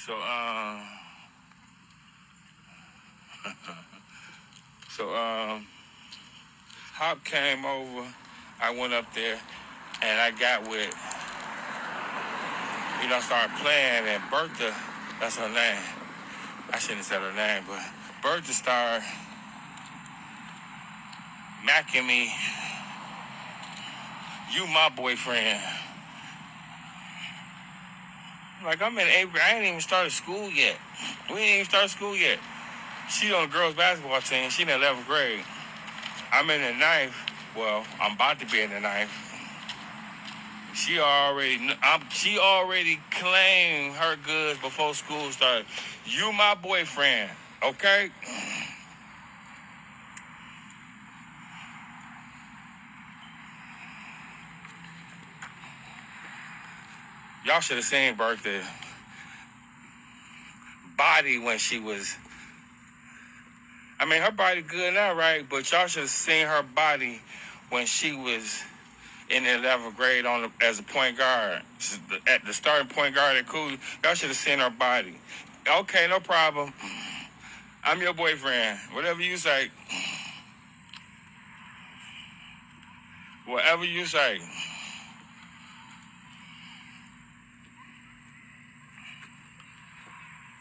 So, so, Hop came over. I went up there, and I got with, started playing, and Bertha, that's her name. I shouldn't have said her name, but Bertha started macking me. You my boyfriend. Like, I'm in 8th grade. I ain't even started school yet. We ain't even started school yet. She on the girls' basketball team. She in the 11th grade. I'm in the 9th. Well, I'm about to be in the 9th. She already claimed her goods before school started. You my boyfriend, okay? Y'all should have seen Bertha body when she was. I mean, her body good now, right? But y'all should have seen her body when she was in the 11th grade as a point guard. At the starting point guard at Cooley, y'all should have seen her body. Okay, no problem. I'm your boyfriend. Whatever you say. Whatever you say.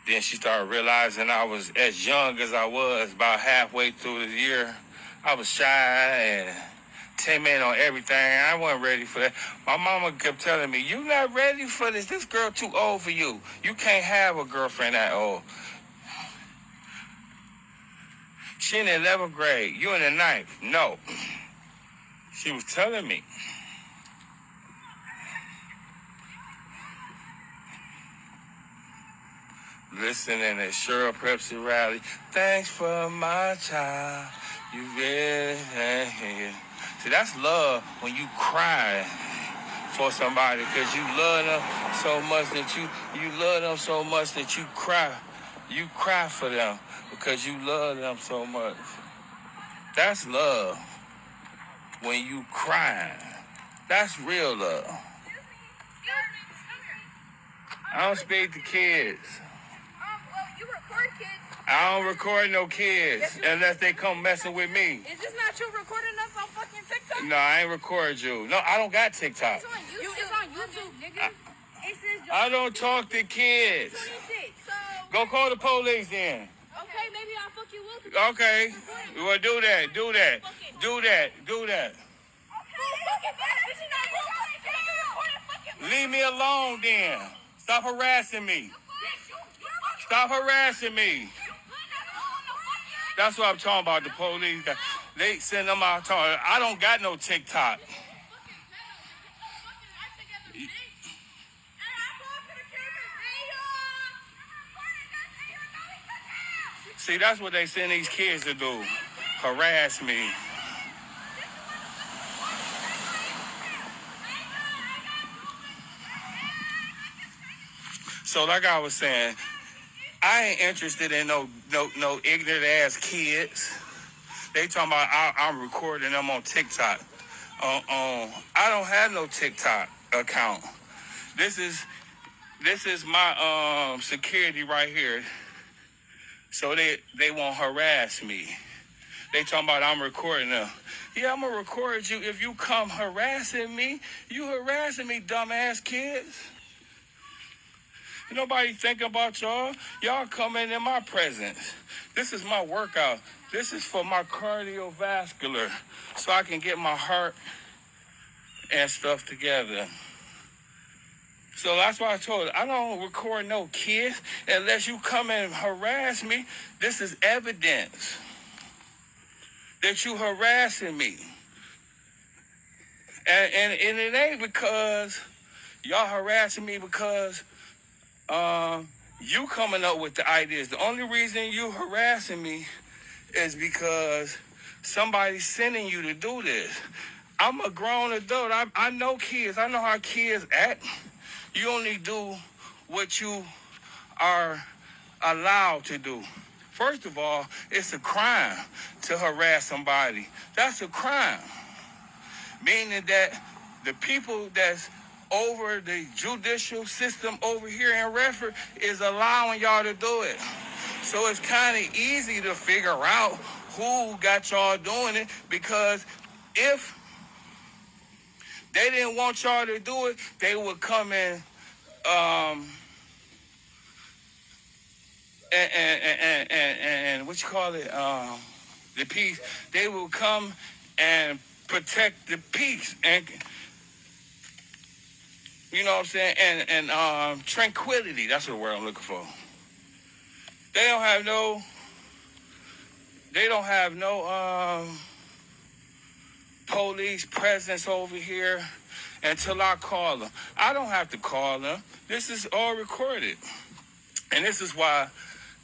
Then she started realizing I was as young as I was, about halfway through the year. I was shy and timid on everything. I wasn't ready for that. My mama kept telling me, you not ready for this. This girl too old for you. You can't have a girlfriend that old. She in the 11th grade. You in the 9th. No. She was telling me. Listening to Cheryl Pepsi rally. Thanks for my child. You really. See, that's love when you cry for somebody because you love them so much that you love them so much that you cry. You cry for them because you love them so much. That's love. When you cry. That's real love. I don't speak to kids. You record kids. I don't record no kids unless they come messing with me. Is this not you recording us on fucking TikTok? No, I ain't record you. No, I don't got TikTok. It's on YouTube. It's on YouTube, nigga. I don't talk to kids. 26. So go call the police then. Okay, maybe I'll fuck you up. Okay. Well, do that. Do that. Do that. Do that. Leave me alone then. Stop harassing me. Stop harassing me. That's what I'm talking about, the police. They send them out talking. I don't got no TikTok. See, that's what they send these kids to do. Harass me. So like I was saying, I ain't interested in no ignorant ass kids. They talking about I'm recording them on TikTok. I don't have no TikTok account. This is my security right here. So they won't harass me. They talking about I'm recording them. Yeah, I'm gonna record you if you come harassing me. You harassing me, dumbass kids. Nobody thinking about y'all. Y'all coming in my presence. This is my workout. This is for my cardiovascular, so I can get my heart and stuff together. So that's why I told her, I don't record no kids unless you come and harass me. This is evidence that you harassing me. And it ain't because y'all harassing me because you coming up with the ideas. The only reason you harassing me is because somebody's sending you to do this. I'm a grown adult. I know kids. I know how kids act. You only do what you are allowed to do. First of all, it's a crime to harass somebody. That's a crime. Meaning that the people that's over the judicial system over here in Redford is allowing y'all to do it. So it's kind of easy to figure out who got y'all doing it, because if they didn't want y'all to do it, they would come in and what you call it, the peace. They will come and protect the peace, and you know what I'm saying, and tranquility. That's the word I'm looking for. They don't have no. Police presence over here until I call them. I don't have to call them. This is all recorded, and this is why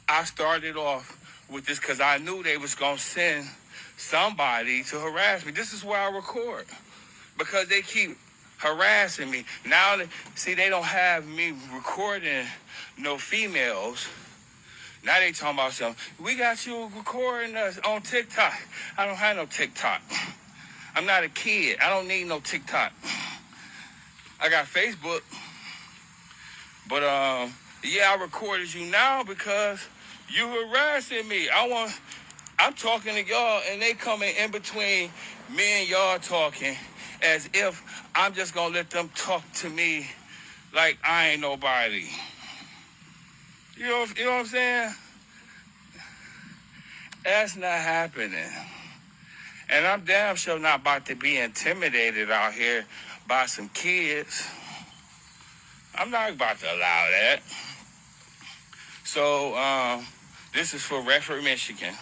I started off with this, because I knew they was gonna send somebody to harass me. This is why I record, because they keep harassing me. Now, see, they don't have me recording no females. Now they talking about something. We got you recording us on TikTok. I don't have no TikTok. I'm not a kid. I don't need no TikTok. I got Facebook. But yeah, I recorded you now because you harassing me. I'm talking to y'all, and they coming in between me and y'all talking as if I'm just gonna let them talk to me like I ain't nobody. You know what I'm saying? That's not happening. And I'm damn sure not about to be intimidated out here by some kids. I'm not about to allow that. So, this is for Redford, Michigan.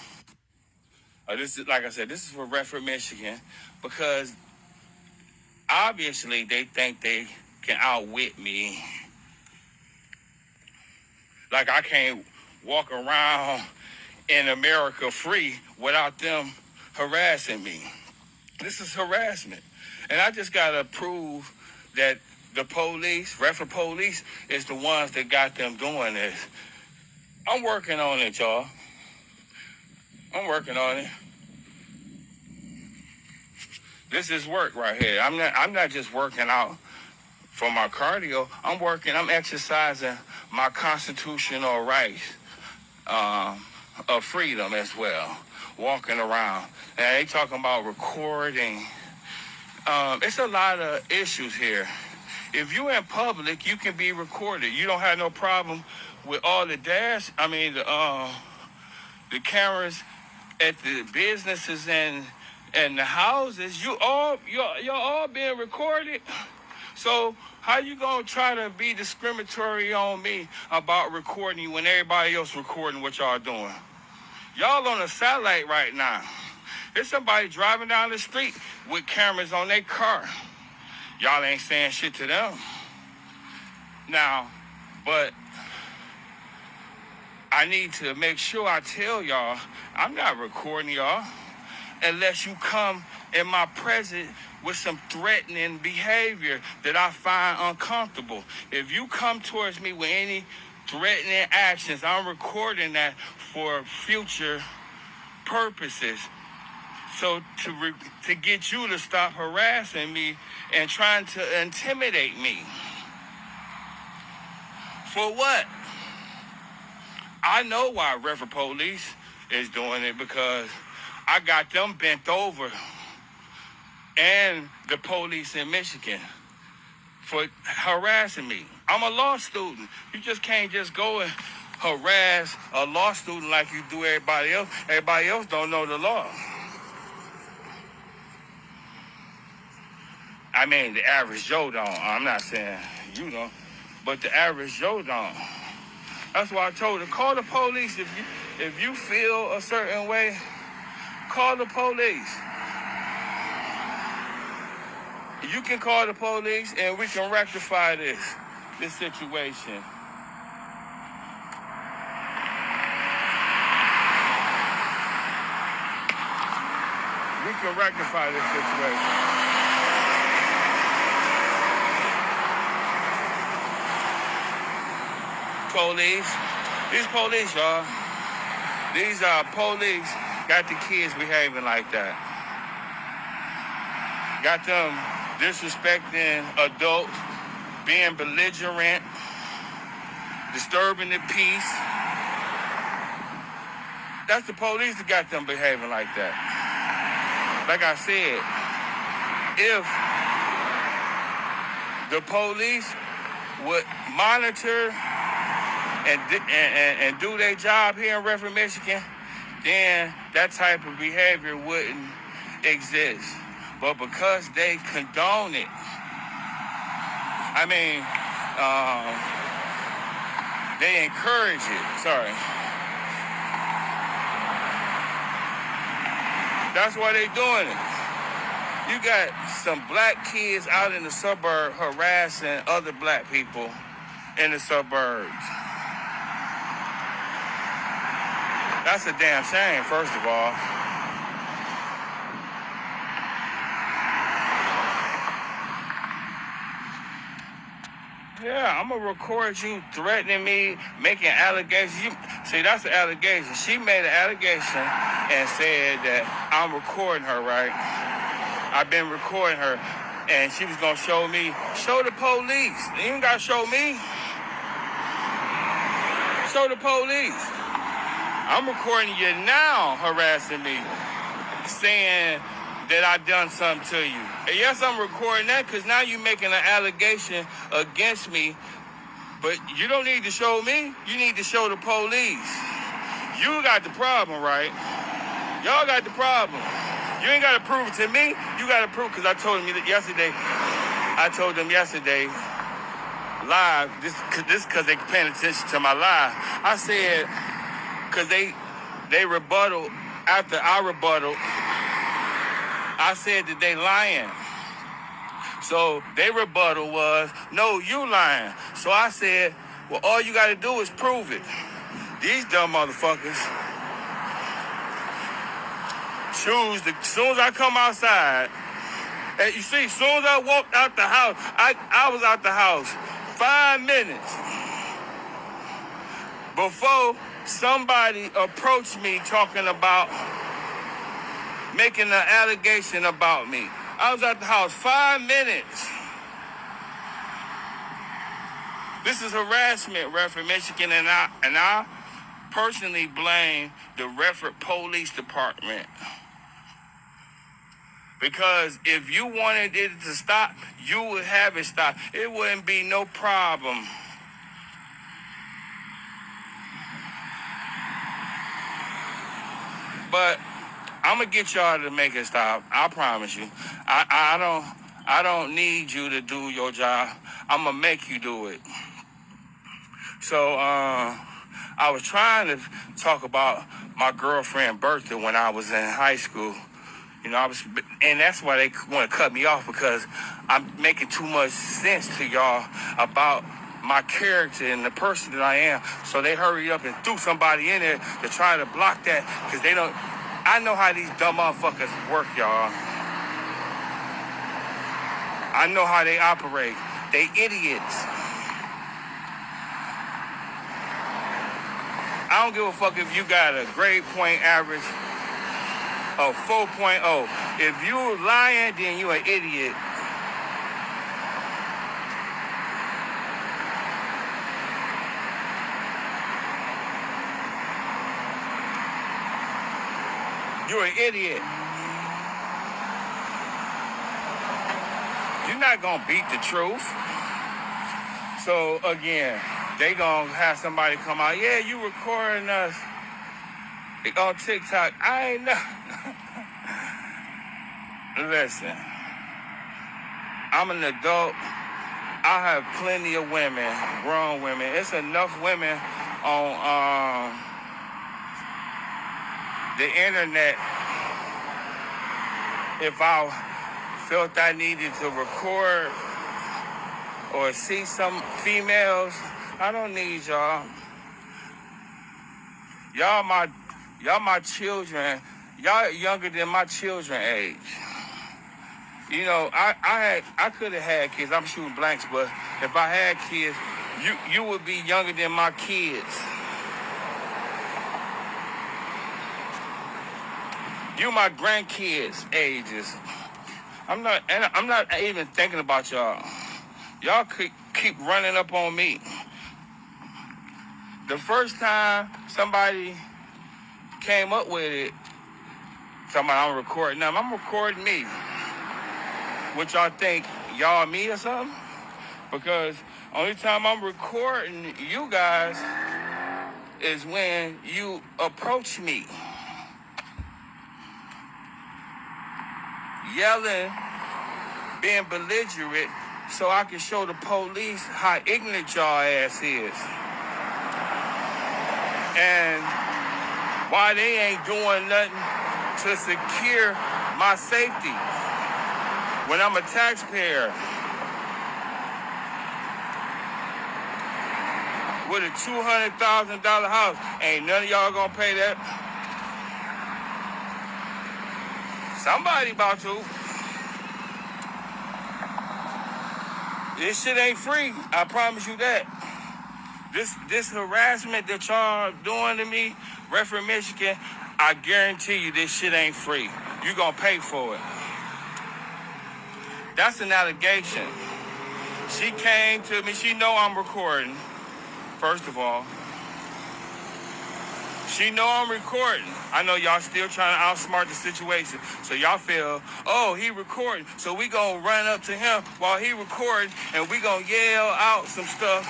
This is, like I said, this is for Redford, Michigan, because obviously they think they can outwit me. Like I can't walk around in America free without them harassing me. This is harassment. And I just gotta prove that the police, Redford police, is the ones that got them doing this. I'm working on it, y'all. I'm working on it. This is work right here. I'm not just working out for my cardio. I'm exercising my constitutional rights of freedom as well. Walking around. And they talking about recording. It's a lot of issues here. If you're in public, you can be recorded. You don't have no problem with all the the cameras at the businesses and the houses. You're all being recorded. So how you gonna try to be discriminatory on me about recording you when everybody else recording what y'all doing? Y'all on a satellite right now. There's somebody driving down the street with cameras on their car. Y'all ain't saying shit to them. Now, but I need to make sure I tell y'all, I'm not recording y'all unless you come in my presence with some threatening behavior that I find uncomfortable. If you come towards me with any threatening actions, I'm recording that for future purposes. So to get you to stop harassing me and trying to intimidate me. For what? I know why Redford Police is doing it, because I got them bent over, and the police in Michigan, for harassing me. I'm a law student. You just can't just go and harass a law student like you do everybody else. Everybody else don't know the law. I mean, the average Joe don't. I'm not saying you don't, but the average Joe don't. That's why I told her, call the police. If you feel a certain way, call the police. You can call the police and we can rectify this situation. We can rectify this situation. Police. These police, y'all. These police got the kids behaving like that. Got them disrespecting adults being belligerent, disturbing the peace. That's the police that got them behaving like that. Like I said, if the police would monitor and do their job here in Redford, Michigan, then that type of behavior wouldn't exist. But because they condone it, I mean, they encourage it. Sorry. That's why they doing it. You got some black kids out in the suburb harassing other black people in the suburbs. That's a damn shame, first of all. Yeah, I'm going to record you threatening me, making allegations. See, that's an allegation. She made an allegation and said that I'm recording her, right? I've been recording her, and she was going to show the police. You ain't got to show me. Show the police. I'm recording you now harassing me, saying that I done something to you. And yes, I'm recording that because now you're making an allegation against me, but you don't need to show me. You need to show the police. You got the problem, right? Y'all got the problem. You ain't got to prove it to me. You got to prove, because I told them yesterday, live, this because they paying attention to my live. I said, because they rebuttal, after I rebuttal, I said that they lying. So their rebuttal was, no, you lying. So I said, well, all you got to do is prove it. These dumb motherfuckers choose to, as soon as I come outside, and you see, as soon as I walked out the house, I was out the house 5 minutes before somebody approached me talking about making an allegation about me. I was at the house 5 minutes. This is harassment, Redford, Michigan, and I personally blame the Redford Police Department. Because if you wanted it to stop, you would have it stop. It wouldn't be no problem. But I'm gonna get y'all to make it stop. I promise you. I don't need you to do your job. I'm gonna make you do it. So I was trying to talk about my girlfriend's birthday when I was in high school. You know, and that's why they want to cut me off, because I'm making too much sense to y'all about my character and the person that I am. So they hurried up and threw somebody in there to try to block that, because they don't. I know how these dumb motherfuckers work, y'all. I know how they operate. They idiots. I don't give a fuck if you got a grade point average of 4.0. If you lying, then you an idiot. You're an idiot. You're not gonna beat the truth. So again, they gonna have somebody come out, yeah, you recording us on TikTok. I ain't know. Listen, I'm an adult. I have plenty of women, grown women. It's enough women on the internet. If I felt I needed to record or see some females, I don't need y'all. Y'all my children. Y'all younger than my children age. You know, I could have had kids. I'm shooting blanks, but if I had kids, you would be younger than my kids. You my grandkids' ages. I'm not even thinking about y'all. Y'all could keep running up on me. The first time somebody came up with it, somebody I'm recording them, I'm recording me. What y'all think, y'all me or something? Because only time I'm recording you guys is when you approach me. Yelling, being belligerent, so I can show the police how ignorant y'all ass is. And why they ain't doing nothing to secure my safety when I'm a taxpayer with a $200,000 house. Ain't none of y'all gonna pay that. Somebody about to. This shit ain't free. I promise you that. This harassment that y'all doing to me, Redford, Michigan, I guarantee you this shit ain't free. You gonna pay for it. That's an allegation. She came to me. She know I'm recording, first of all. She know I'm recording. I know y'all still trying to outsmart the situation. So y'all feel, oh, he recording. So we gonna run up to him while he recording and we gonna yell out some stuff,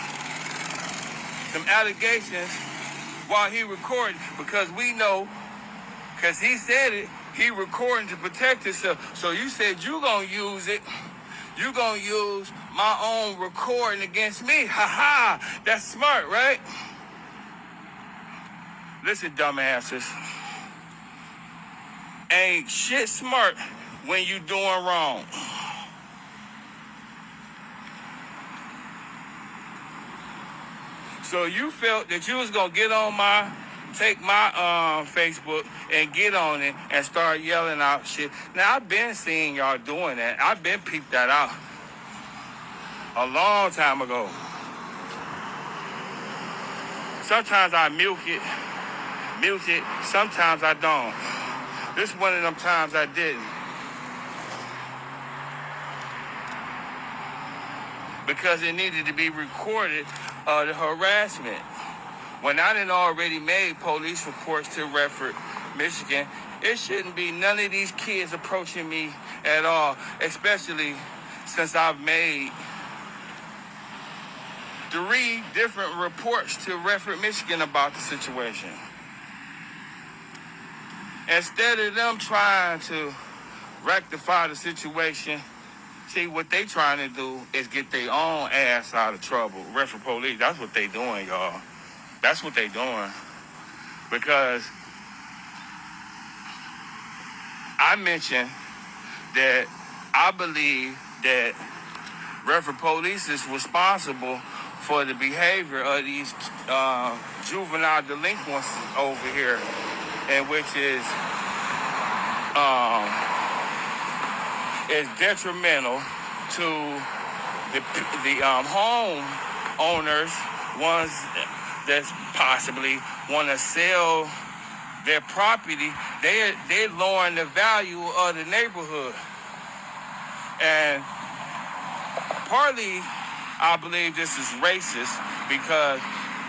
some allegations while he recording, because we know, because he said it, he recording to protect himself. So you said you gonna use it. You gonna use my own recording against me. Ha ha. That's smart, right? Listen, dumbasses. Ain't shit smart when you doing wrong. So you felt that you was gonna take my Facebook and get on it and start yelling out shit. Now I've been seeing y'all doing that. I've been peeped that out a long time ago. Sometimes I mute it. Sometimes I don't. This one of them times I didn't. Because it needed to be recorded, the harassment. When I done already made police reports to Redford, Michigan, it shouldn't be none of these kids approaching me at all, especially since I've made 3 different reports to Redford, Michigan about the situation. Instead of them trying to rectify the situation, see, what they trying to do is get their own ass out of trouble. Redford police, that's what they doing, y'all. That's what they doing. Because I mentioned that I believe that Redford police is responsible for the behavior of these juvenile delinquents over here, and which is detrimental to the home owners, ones that's possibly want to sell their property. They're lowering the value of the neighborhood, and partly I believe this is racist because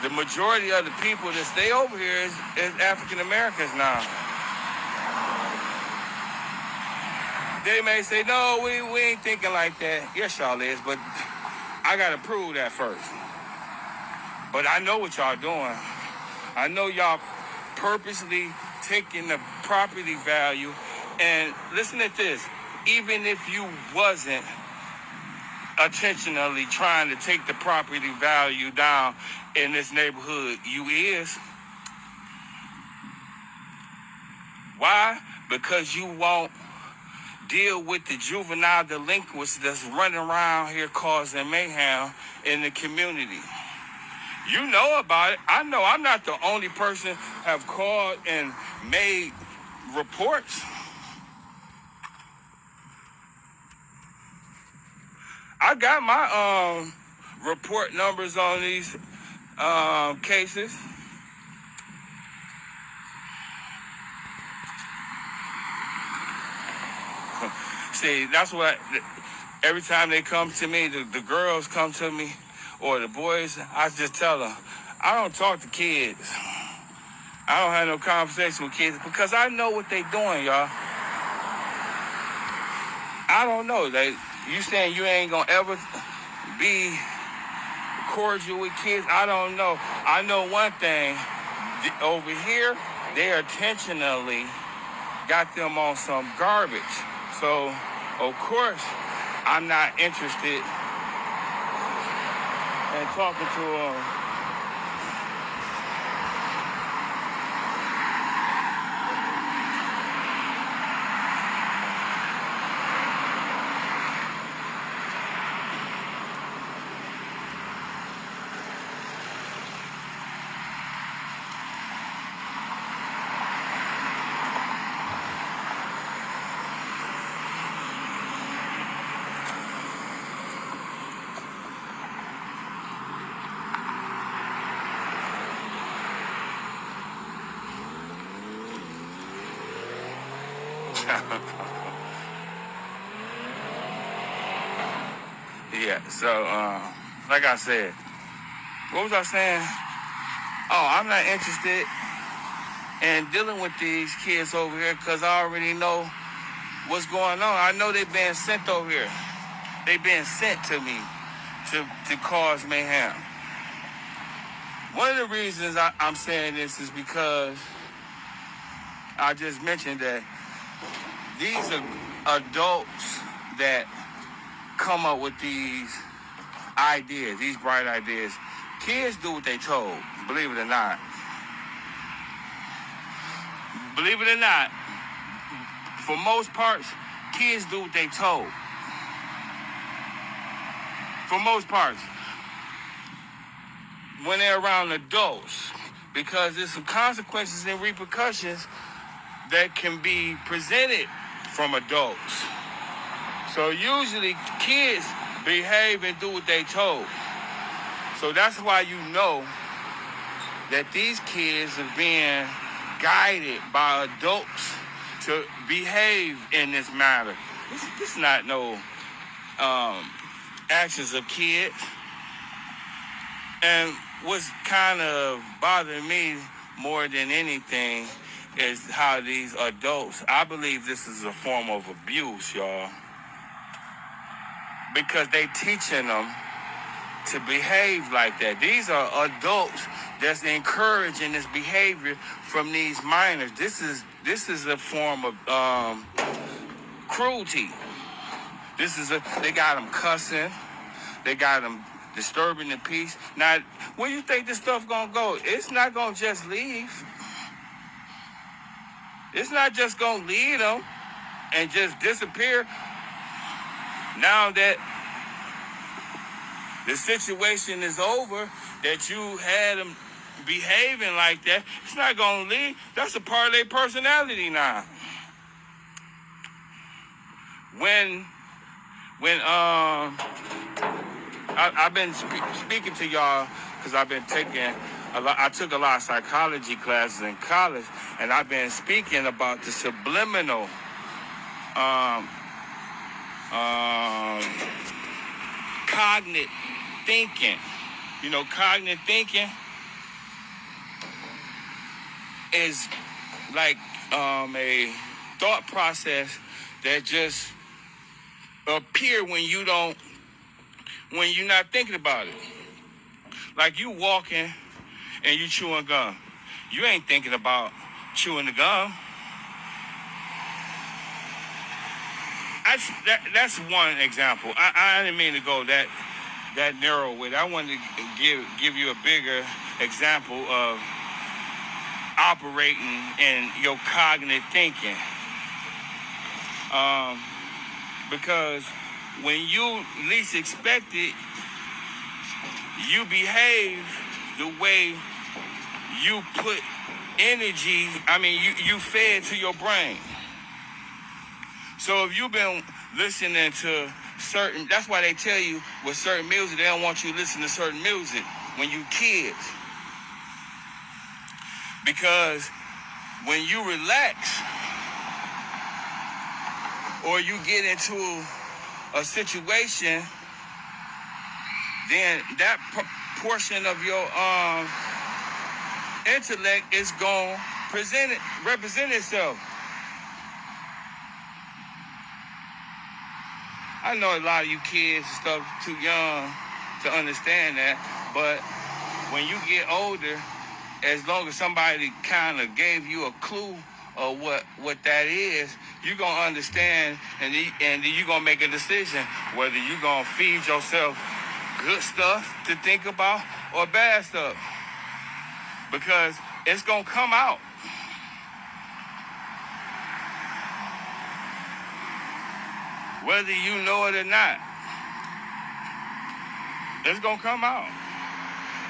the majority of the people that stay over here is African Americans now. They may say, no, we ain't thinking like that. Yes, y'all is, but I got to prove that first. But I know what y'all doing. I know y'all purposely taking the property value. And listen to this. Even if you wasn't intentionally trying to take the property value down in this neighborhood, you is. Why? Because you won't deal with the juvenile delinquents that's running around here causing mayhem in the community. You know about it. I know I'm not the only person have called and made reports. I got my report numbers on these cases. See, that's what, every time they come to me, the girls come to me, or the boys, I just tell them, I don't talk to kids. I don't have no conversation with kids because I know what they doing, y'all. I don't know. You saying you ain't gonna ever be cordial with kids? I don't know. I know one thing. Over here, they intentionally got them on some garbage. So, of course, I'm not interested in talking to them. Yeah, so, like I said, what was I saying? Oh, I'm not interested in dealing with these kids over here because I already know what's going on. I know they've been sent over here. They've been sent to me to cause mayhem. One of the reasons I'm saying this is because I just mentioned that these are adults that come up with these ideas, these bright ideas. Kids do what they told, believe it or not. Believe it or not, for most parts, kids do what they told. For most parts. When they're around adults, because there's some consequences and repercussions that can be presented from adults. So usually kids behave and do what they told. So that's why you know that these kids are being guided by adults to behave in this matter. This is not no actions of kids. And what's kind of bothering me more than anything is how these adults, I believe this is a form of abuse, y'all. Because they teaching them to behave like that. These are adults that's encouraging this behavior from these minors. This is a form of cruelty. They got them cussing. They got them disturbing the peace. Now, where you think this stuff gonna go? It's not gonna just leave. It's not just gonna leave them and just disappear. Now that the situation is over, that you had them behaving like that, it's not gonna leave. That's a part of their personality now. When I've been speaking to y'all because I've been taking I took a lot of psychology classes in college, and I've been speaking about the subliminal cognitive thinking. You know, cognitive thinking is like a thought process that just appear when you're not thinking about it. Like you walking and you chewing gum. You ain't thinking about chewing the gum. That's one example. I didn't mean to go that narrow with it. I wanted to give you a bigger example of operating in your cognitive thinking. Because when you least expect it, you behave the way you put energy, you fed to your brain. So if you've been listening to that's why they tell you with certain music, they don't want you to listen to certain music when you kids. Because when you relax or you get into a situation then that portion of your intellect is going to represent itself. I know a lot of you kids and stuff too young to understand that, but when you get older, as long as somebody kind of gave you a clue of what that is, you're going to understand, and then you're going to make a decision whether you're going to feed yourself good stuff to think about or bad stuff, because it's going to come out. Whether you know it or not, it's going to come out.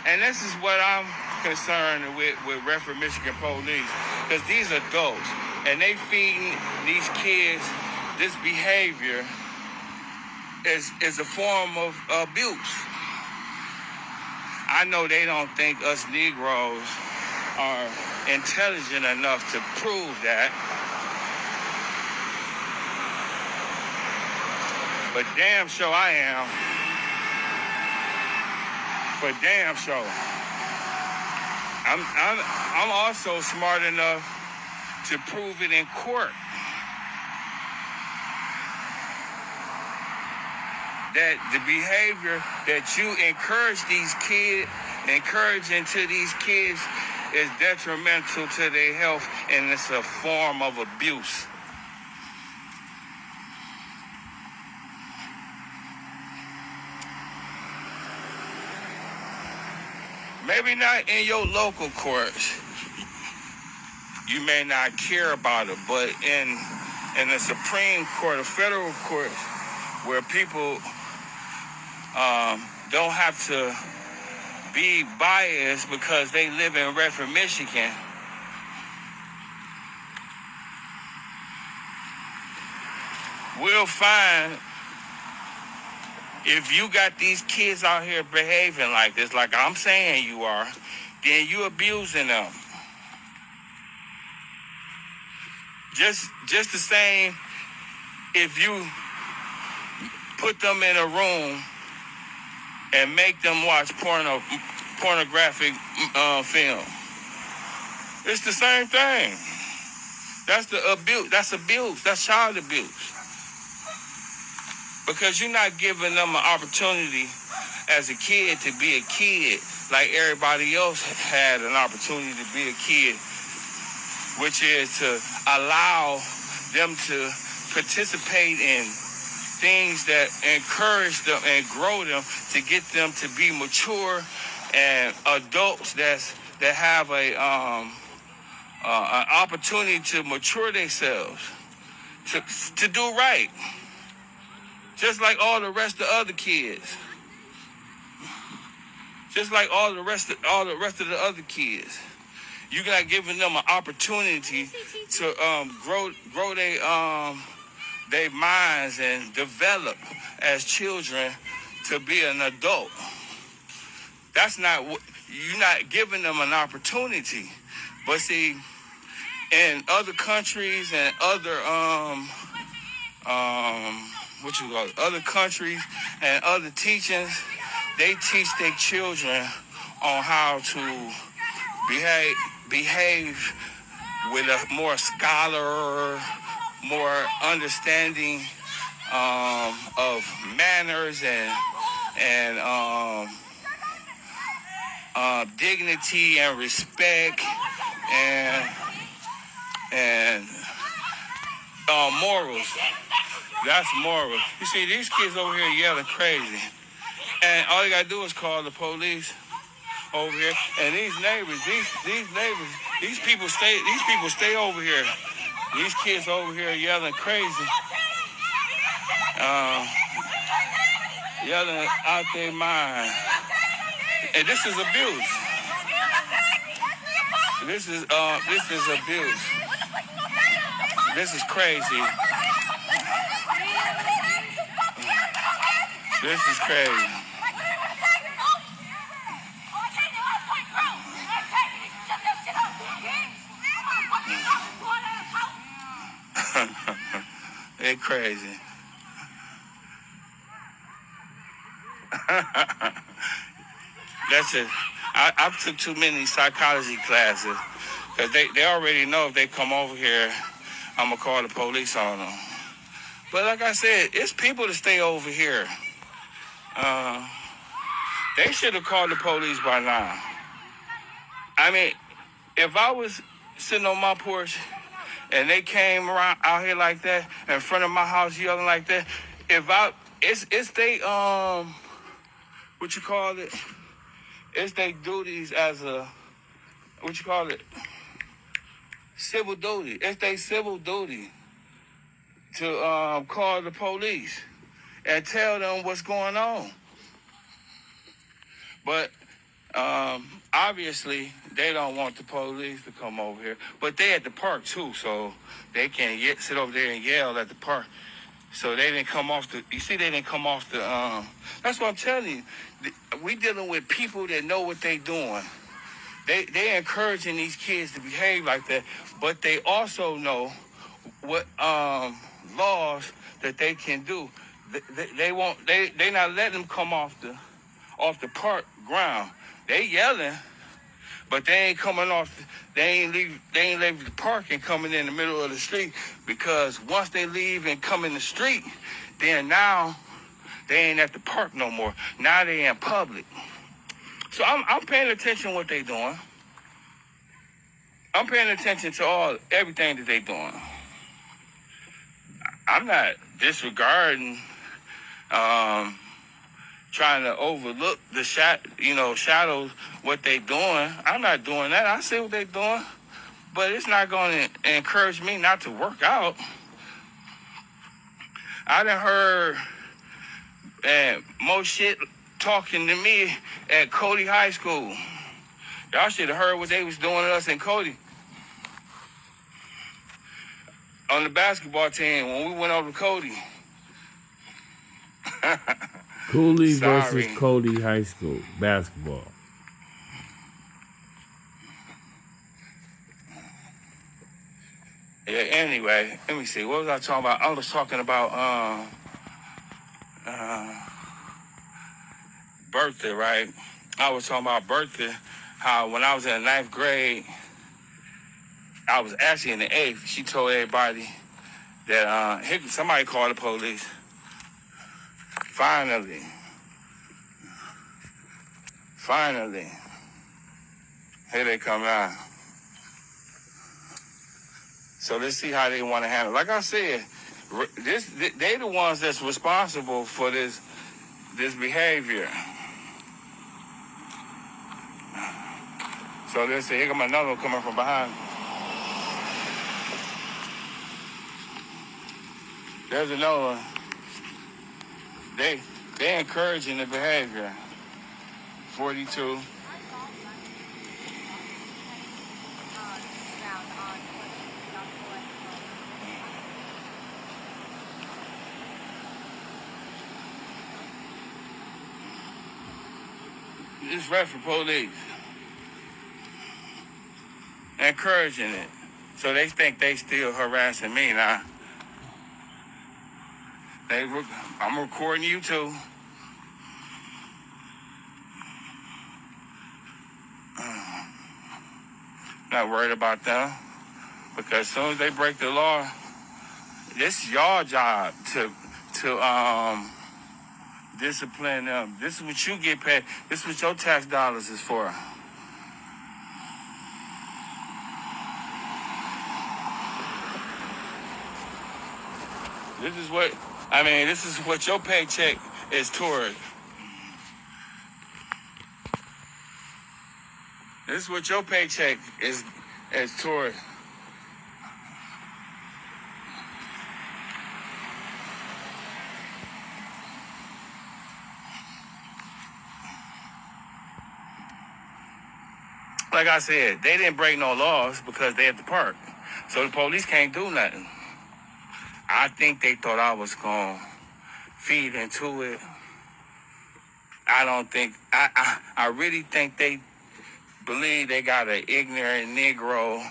And this is what I'm concerned with Redford, Michigan police, because these adults, and they feeding these kids this behavior is a form of abuse. I know they don't think us Negroes are intelligent enough to prove that, but damn sure I am. For damn sure. I'm also smart enough to prove it in court that the behavior that you encouraging to these kids is detrimental to their health, and it's a form of abuse. Maybe not in your local courts. You may not care about it, but in the Supreme Court, a federal court, where people don't have to be biased because they live in Redford, Michigan, we'll find if you got these kids out here behaving like this, like I'm saying you are, then you abusing them. Just the same if you put them in a room and make them watch pornographic film. It's the same thing. That's the abuse. That's abuse. That's child abuse. Because you're not giving them an opportunity as a kid to be a kid like everybody else had an opportunity to be a kid, which is to allow them to participate in things that encourage them and grow them to get them to be mature and adults that have an opportunity to mature themselves, to do right. Just like all the rest of the other kids. Just like all the rest of the other kids. You're not giving them an opportunity to grow their minds and develop as children to be an adult. That's not what you're not giving them an opportunity. But see, in other countries and other other countries and other teachings, they teach their children on how to behave with a more scholar, more understanding of manners and dignity and respect and morals. That's moral. You see, these kids over here yelling crazy. And all you gotta do is call the police over here. And these neighbors, these people stay over here. These kids over here yelling crazy. Yelling out their mind. And this is abuse. This is abuse. This is crazy. This is crazy. They're crazy. that's it. I took too many psychology classes because they already know if they come over here, I'm going to call the police on them. But like I said, it's people that stay over here. They should have called the police by now. I mean, if I was sitting on my porch and they came around out here like that in front of my house yelling like that, it's they what you call it? It's they duties as a what you call it? Civil duty. It's they civil duty to call the police and tell them what's going on. But obviously, they don't want the police to come over here. But they at the park, too, so they can sit over there and yell at the park. So they didn't come off the... You see, they didn't come off the... That's what I'm telling you. We dealing with people that know what they doing. They encouraging these kids to behave like that, but they also know what laws that they can do. They won't... They not letting them come off the park ground. They yelling, but they ain't coming off. They ain't leave the park and coming in the middle of the street, because once they leave and come in the street, then now they ain't at the park no more. Now they in public. So I'm paying attention to what they doing. I'm paying attention to everything that they doing. I'm not disregarding. Trying to overlook the shadows, what they doing. I'm not doing that. I see what they doing, but it's not going to encourage me not to work out. I done heard more shit talking to me at Cody High School. Y'all should have heard what they was doing to us in Cody. On the basketball team, when we went over to Cody. Cooley versus Cody High School basketball. Yeah, anyway, let me see. What was I talking about? I was talking about Bertha, right? I was talking about Bertha, how when I was in the 9th grade, I was actually in the 8th. She told everybody that somebody called the police. Finally. Here they come now. So let's see how they want to handle it. Like I said, they the ones that's responsible for this behavior. So let's see, here come another one coming from behind. There's another one. They encouraging the behavior. 42. It's Redford police. Encouraging it. So they think they still harassing me now. I'm recording you too. Not worried about them, because as soon as they break the law, this is your job to discipline them. This is what you get paid. This is what your tax dollars is for. This is what your paycheck is toward. This is what your paycheck is toward. Like I said, they didn't break no laws because they at the park. So the police can't do nothing. I think they thought I was going to feed into it. I really think they believe they got an ignorant Negro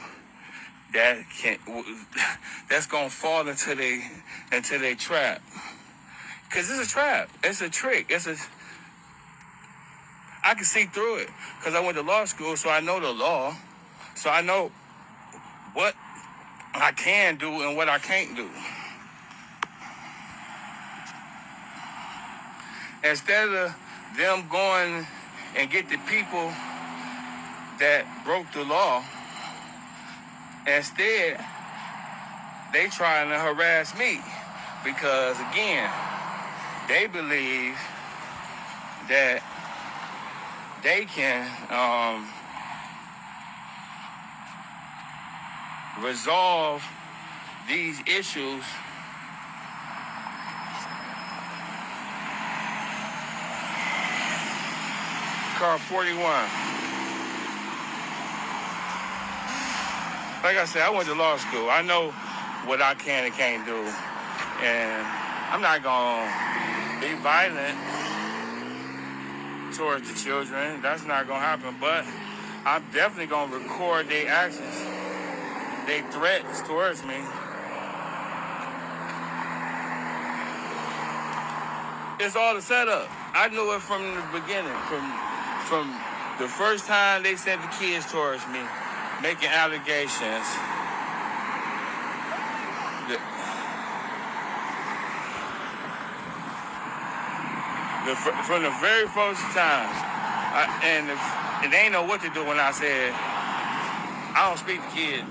that's gonna fall into their trap. Cause it's a trap. It's a trick. I can see through it because I went to law school, so I know the law. So I know what I can do and what I can't do. Instead of them going and get the people that broke the law, instead, they trying to harass me because, again, they believe that they can resolve these issues car 41. Like I said, I went to law school. I know what I can and can't do. And I'm not going to be violent towards the children. That's not going to happen. But I'm definitely going to record their actions, their threats towards me. It's all the setup. I knew it from the beginning, from the first time they sent the kids towards me, making allegations. From the very first time, and they ain't know what to do when I said, I don't speak to kids.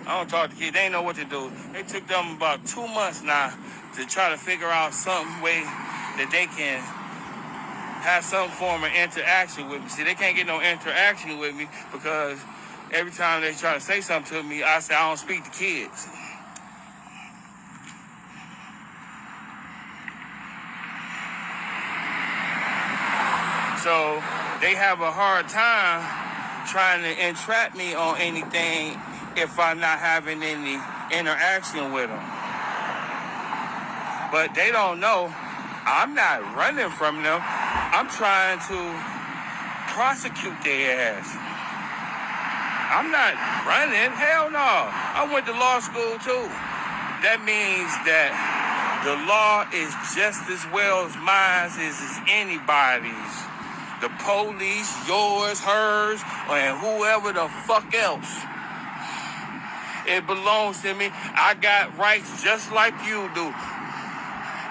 I don't talk to kids. They ain't know what to do. It took them about 2 months now to try to figure out some way that they can have some form of interaction with me. See, they can't get no interaction with me because every time they try to say something to me, I say I don't speak to kids. So they have a hard time trying to entrap me on anything if I'm not having any interaction with them. But they don't know I'm not running from them. I'm trying to prosecute their ass. I'm not running. Hell no. I went to law school too. That means that the law is just as well as mine as anybody's. The police, yours, hers, and whoever the fuck else. It belongs to me. I got rights just like you do.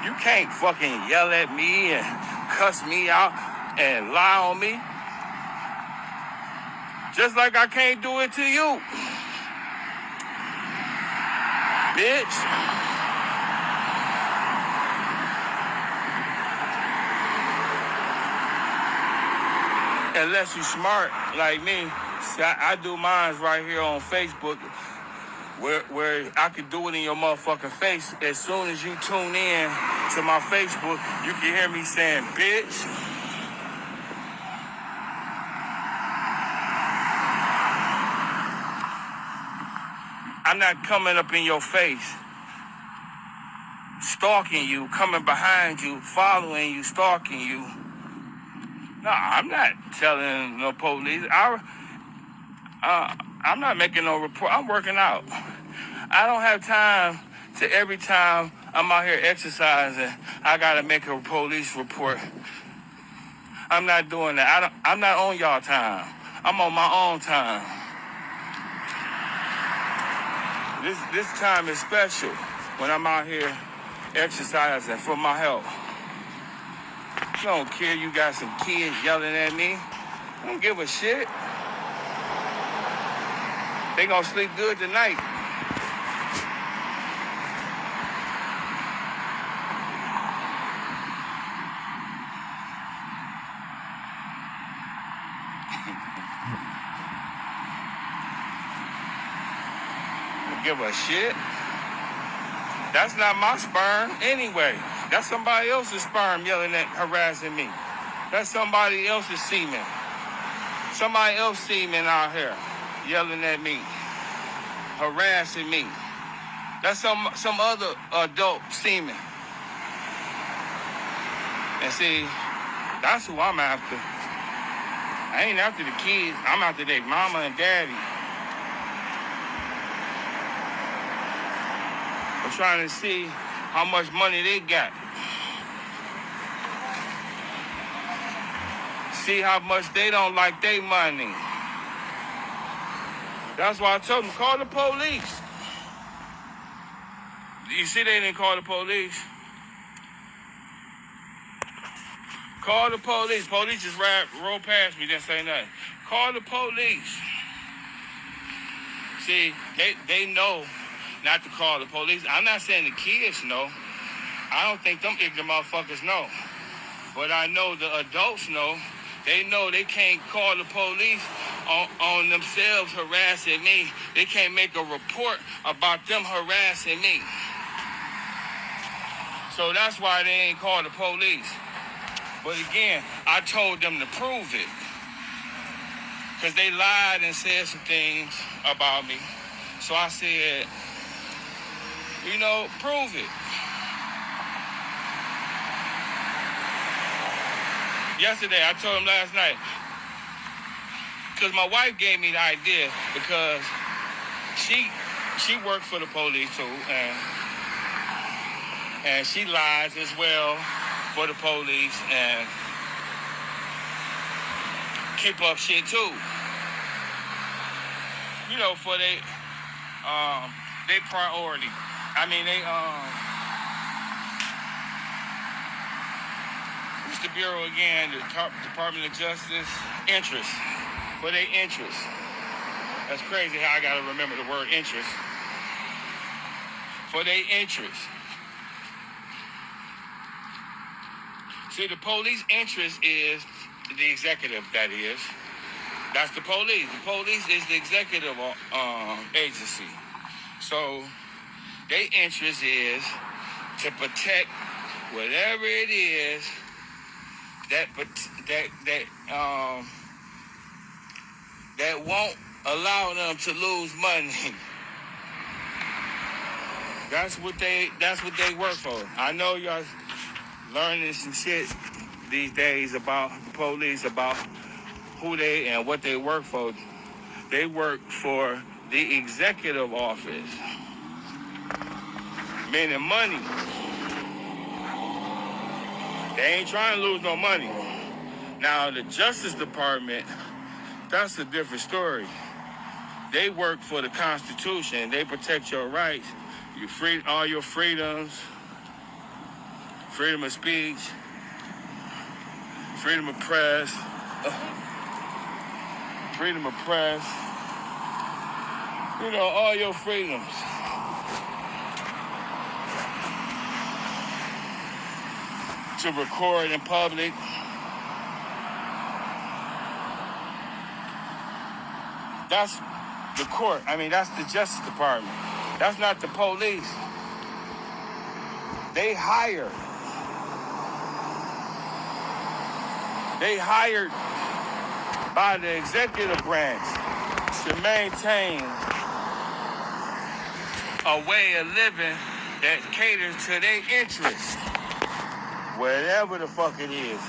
You can't fucking yell at me and cuss me out and lie on me. Just like I can't do it to you. Bitch. Unless you smart like me. See, I do mine right here on Facebook where I can do it in your motherfucking face. As soon as you tune in to my Facebook, you can hear me saying, bitch. I'm not coming up in your face, stalking you, coming behind you, following you, stalking you. No, I'm not telling no police. I'm not making no report. I'm working out. I don't have time to every time I'm out here exercising, I gotta make a police report. I'm not doing that. I'm not on y'all time. I'm on my own time. This time is special when I'm out here exercising for my health. I don't care you got some kids yelling at me. I don't give a shit. They gonna sleep good tonight. Don't give a shit. That's not my sperm anyway. That's somebody else's sperm yelling at, harassing me. That's somebody else's semen. Somebody else's semen out here yelling at me, harassing me. That's some other adult semen. And see, that's who I'm after. I ain't after the kids. I'm after their mama and daddy. I'm trying to see how much money they got. see how much they don't like their money. That's why I told them, call the police. You see they didn't call the police? Call the police. Police just rolled past me, didn't say nothing. Call the police. See, they know not to call the police. I'm not saying the kids know. I don't think them ignorant motherfuckers know. But I know the adults know. They know they can't call the police on themselves harassing me. They can't make a report about them harassing me. So that's why they ain't called the police. But again, I told them to prove it. Because they lied and said some things about me. So I said, you know, prove it. Yesterday, I told him last night, because my wife gave me the idea, because she worked for the police too, and she lies as well for the police and keep up shit too. You know, for they priority. I mean, what's the Bureau again? The Department of Justice interest. For their interest. That's crazy how I gotta remember the word interest. For their interest. See, the police interest is the executive, that is. That's the police. The police is the executive agency. So, their interest is to protect whatever it is that won't allow them to lose money. That's what they work for. I know y'all learning some shit these days about the police, about who they and what they work for. They work for the executive office, meaning money. They ain't trying to lose no money. Now, the Justice Department, that's a different story. They work for the Constitution. They protect your rights, all your freedoms, freedom of speech, freedom of press, you know, all your freedoms. To record in public. That's the court. I mean, that's the Justice Department. That's not the police. They hired by the executive branch to maintain a way of living that caters to their interests, whatever the fuck it is.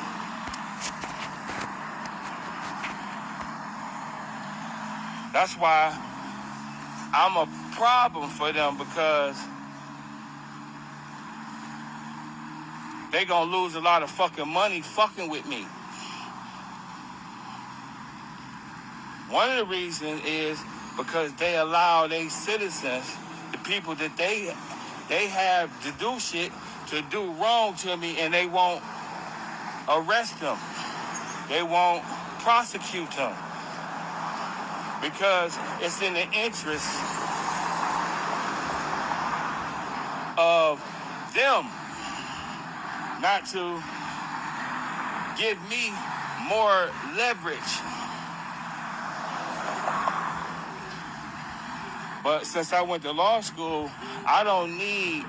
That's why I'm a problem for them, because they gonna lose a lot of fucking money fucking with me. One of the reasons is because they allow their citizens, the people that they have to do shit, to do wrong to me, and they won't arrest them. They won't prosecute them. Because it's in the interest of them not to give me more leverage. But since I went to law school, I don't need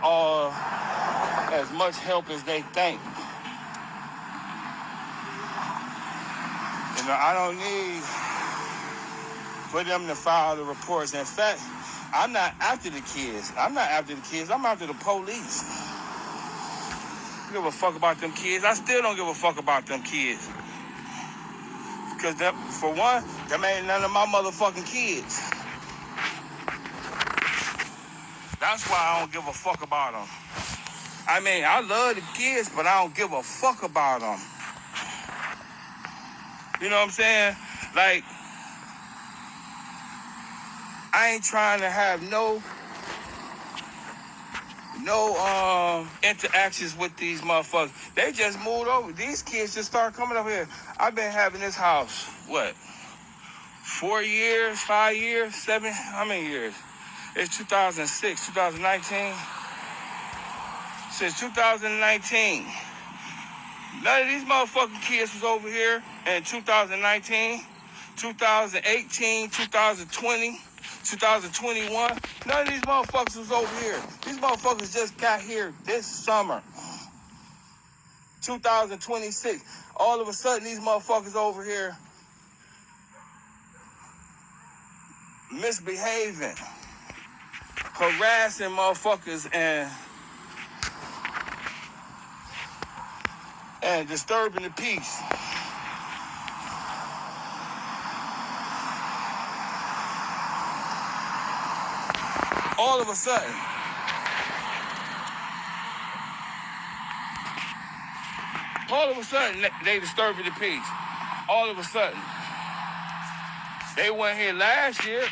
as much help as they think. You know, I don't need for them to file the reports. In fact, I'm not after the kids. I'm after the police. I don't give a fuck about them kids. I still don't give a fuck about them kids. Because for one, them ain't none of my motherfucking kids. That's why I don't give a fuck about them. I mean, I love the kids, but I don't give a fuck about them. You know what I'm saying? Like, I ain't trying to have no interactions with these motherfuckers. They just moved over. These kids just started coming up here. I've been having this house, what, 4 years, 5 years, 7, how many years? It's 2006, 2019. Since 2019. None of these motherfucking kids was over here in 2019, 2018, 2020, 2021. None of these motherfuckers was over here. These motherfuckers just got here this summer, 2026. All of a sudden, these motherfuckers over here misbehaving, harassing motherfuckers, and disturbing the peace. All of a sudden, they disturbing the peace. All of a sudden. They weren't here last year.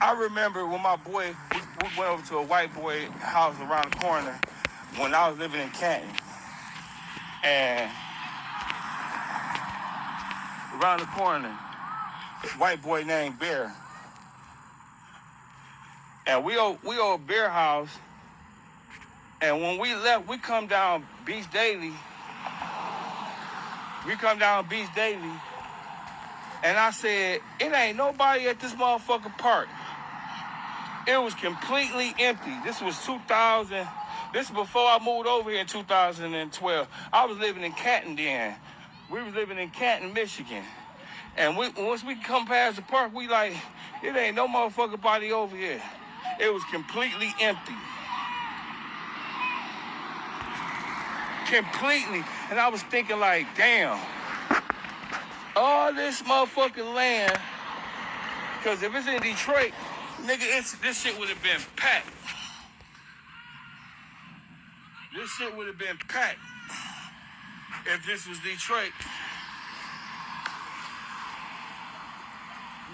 I remember when my boy, we went over to a white boy house around the corner when I was living in Canton. And around the corner, a white boy named Bear. And we owe Bear house. And when we left, we come down Beach Daily. And I said, it ain't nobody at this motherfucking park. It was completely empty. This was 2000. This is before I moved over here in 2012. I was living in Canton then. We was living in Canton, Michigan. And once we come past the park, we like, it ain't no motherfucking body over here. It was completely empty. Completely. And I was thinking like, damn, all this motherfucking land, because if it's in Detroit, nigga, this shit would have been packed. This shit would have been packed if this was Detroit.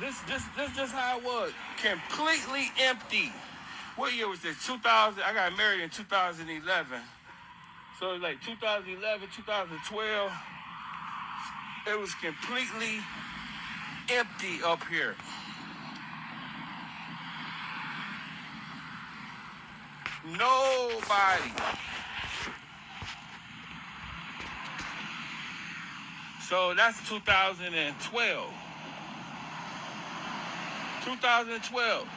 This just how it was. Completely empty. What year was this? 2000. I got married in 2011. So it was like 2011, 2012. It was completely empty up here. Nobody. So that's 2012. 2012.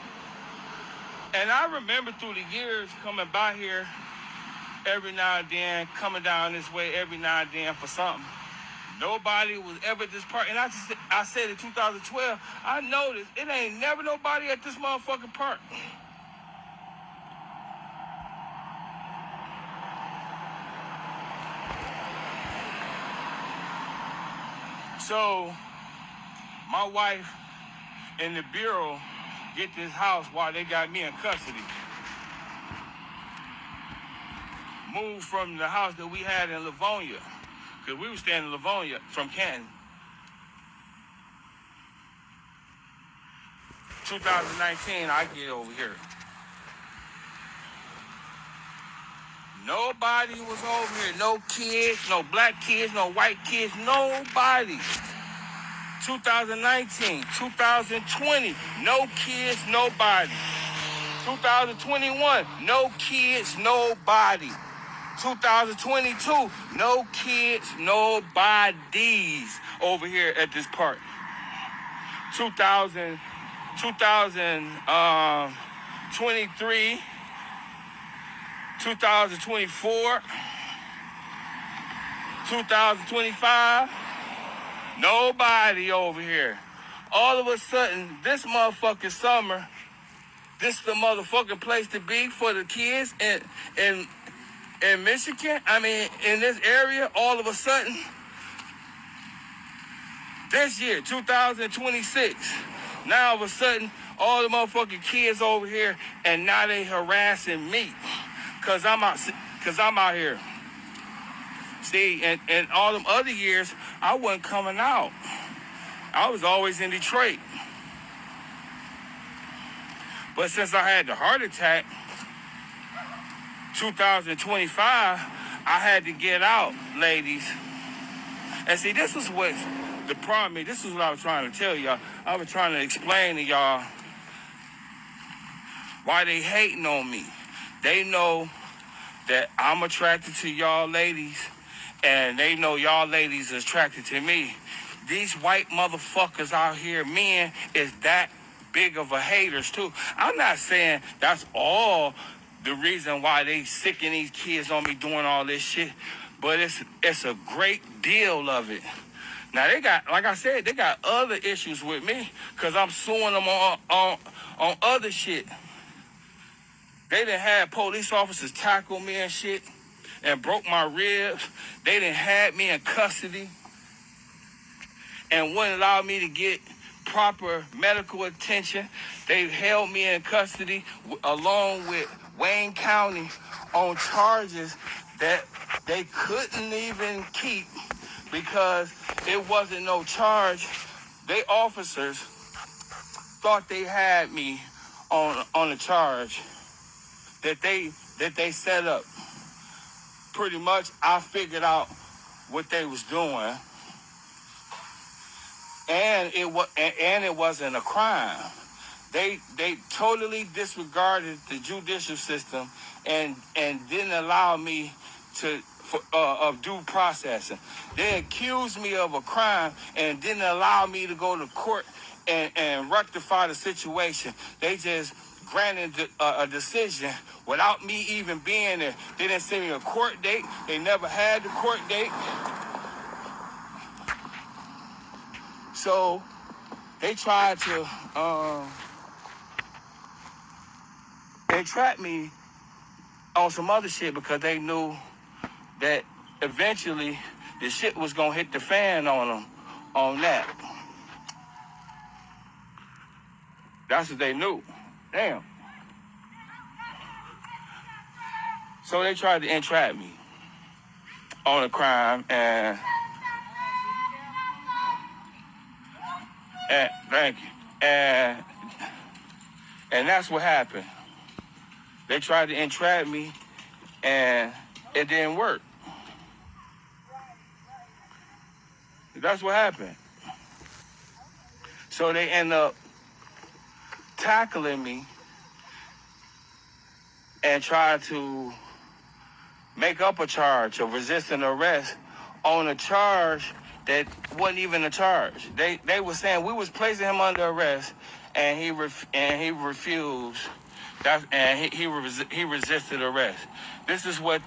And I remember through the years coming by here every now and then, coming down this way every now and then for something. Nobody was ever at this park. And I said in 2012, I noticed it ain't never nobody at this motherfucking park. So my wife and the Bureau get this house while they got me in custody. Moved from the house that we had in Livonia, because we were staying in Livonia from Canton. 2019, I get over here. Nobody was over here. No kids, no black kids, no white kids, nobody. 2019, 2020, no kids, nobody. 2021, no kids, nobody. 2022, no kids, nobodies over here at this park. 2023, 2024, 2025, nobody over here. All of a sudden, this motherfucking summer, this is the motherfucking place to be for the kids in Michigan. I mean, in this area, all of a sudden, this year, 2026, now all of a sudden, all the motherfucking kids over here, and now they harassing me. Cause I'm out because I'm out here. See, and all them other years, I wasn't coming out. I was always in Detroit. But since I had the heart attack, 2025, I had to get out, ladies. And see, this is what the problem is. This is what I was trying to tell y'all. I was trying to explain to y'all why they hating on me. They know that I'm attracted to y'all ladies, and they know y'all ladies are attracted to me. These white motherfuckers out here, men, is that big of a haters too. I'm not saying that's all the reason why they sicking these kids on me doing all this shit, but it's a great deal of it. Now they got, like I said, they got other issues with me because I'm suing them on other shit. They done had police officers tackle me and shit and broke my ribs. They done had me in custody and wouldn't allow me to get proper medical attention. They held me in custody along with Wayne County on charges that they couldn't even keep because it wasn't no charge. They officers thought they had me on a charge that they set up. Pretty much, I figured out what they was doing, and it wasn't a crime. They totally disregarded the judicial system and didn't allow me of due processing. They accused me of a crime and didn't allow me to go to court and rectify the situation. They just granted a decision without me even being there. They didn't send me a court date. They never had the court date. So they tried to entrap me on some other shit because they knew that eventually the shit was gonna hit the fan on them on that. That's what they knew. Damn. So they tried to entrap me on a crime and thank you. And that's what happened. They tried to entrap me and it didn't work. That's what happened. So they end up tackling me and try to make up a charge of resisting arrest on a charge that wasn't even a charge. They were saying we was placing him under arrest, and he refused. He resisted arrest. This is what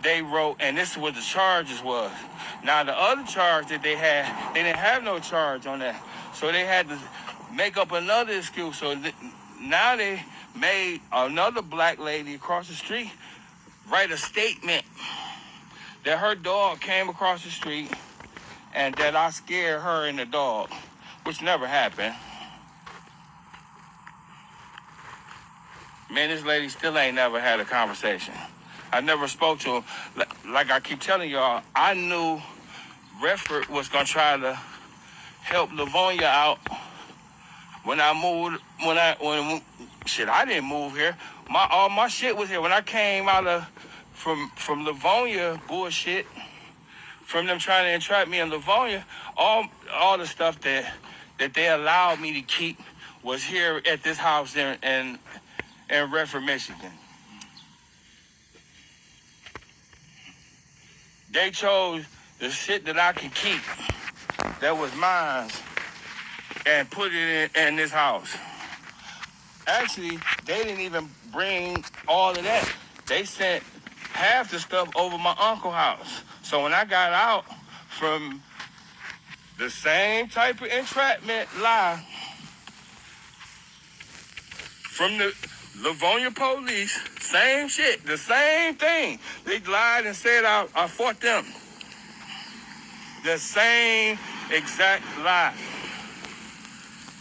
they wrote, and this is what the charges was. Now the other charge that they had, they didn't have no charge on that, so they had to make up another excuse. So now they made another black lady across the street write a statement that her dog came across the street and that I scared her and the dog, which never happened. Man, this lady still ain't never had a conversation. I never spoke to her. Like I keep telling y'all, I knew Redford was gonna try to help Livonia out when I moved. I didn't move here. All my shit was here when I came out from Livonia bullshit. From them trying to entrap me in Livonia, all the stuff that they allowed me to keep was here at this house in Redford, Michigan. They chose the shit that I could keep that was mine and put it in this house. Actually, they didn't even bring all of that. They sent half the stuff over my uncle's house. So when I got out from the same type of entrapment lie from the Livonia police, same shit, the same thing. They lied and said I fought them. The same exact lie.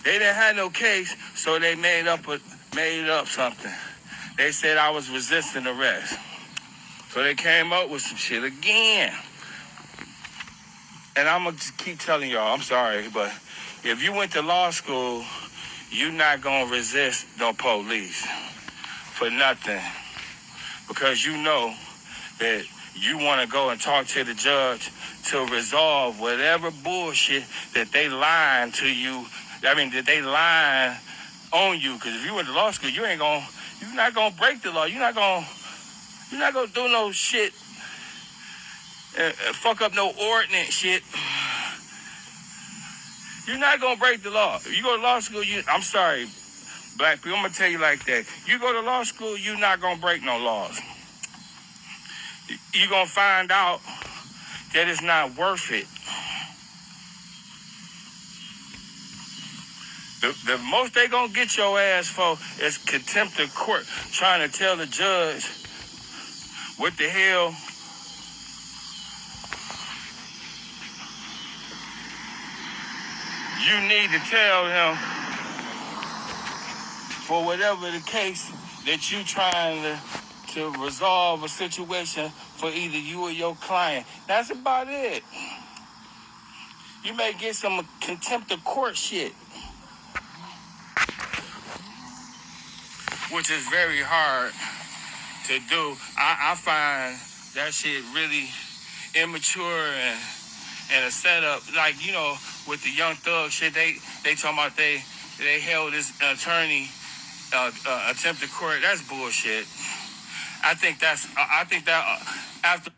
They didn't have no case, so they made up something. They said I was resisting arrest. So they came up with some shit again. And I'm going to just keep telling y'all, I'm sorry, but if you went to law school, you're not going to resist no police for nothing. Because you know that you want to go and talk to the judge to resolve whatever bullshit that they lying to you. I mean, that they lying on you. Because if you went to law school, you're not going to break the law. You're not going to do no shit, fuck up no ordinance shit. You're not going to break the law. If you go to law school, I'm sorry, black people, I'm going to tell you like that. You go to law school, you're not going to break no laws. You're going to find out that it's not worth it. The most they going to get your ass for is contempt of court, trying to tell the judge what the hell you need to tell him for whatever the case that you trying to resolve a situation for either you or your client. That's about it. You may get some contempt of court shit, which is very hard to do. I find that shit really immature and a setup. Like, you know, with the Young Thug shit, they talking about they held this attorney attempted court. That's bullshit. I think that after